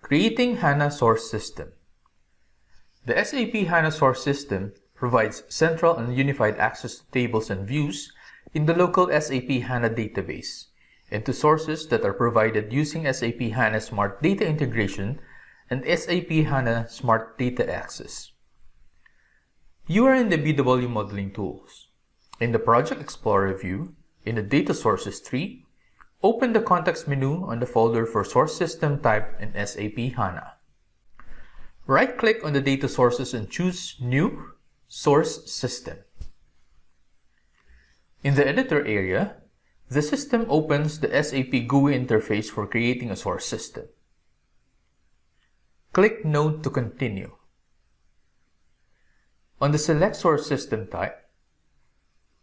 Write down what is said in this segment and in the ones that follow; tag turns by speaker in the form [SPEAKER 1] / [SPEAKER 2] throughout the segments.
[SPEAKER 1] Creating HANA Source System. The SAP HANA Source System provides central and unified access to tables and views in the local SAP HANA database and to sources that are provided using SAP HANA Smart Data Integration and SAP HANA Smart Data Access. You are in the BW Modeling Tools. In the Project Explorer view, in the Data Sources tree, open the context menu on the folder for source system type in SAP HANA. Right-click on the data sources and choose New Source System. In the editor area, the system opens the SAP GUI interface for creating a source system. Click Node to continue. On the Select Source System type,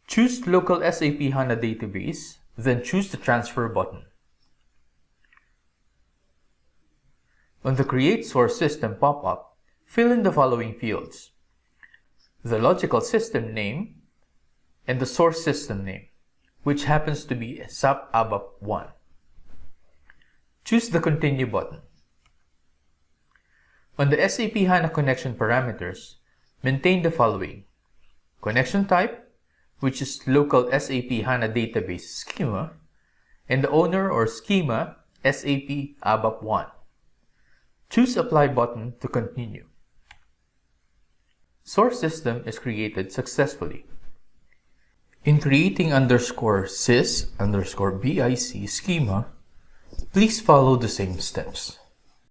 [SPEAKER 1] choose Local SAP HANA Database, then choose the Transfer button. On the Create Source System pop-up, fill in the following fields: the logical system name and the source system name, which happens to be SAP ABAP 1. Choose the Continue button. On the SAP HANA connection parameters, maintain the following: connection type, which is local SAP HANA database schema, and the owner or schema SAP ABAP 1. Choose Apply button to continue. Source system is created successfully. In creating _sys_bic schema, please follow the same steps.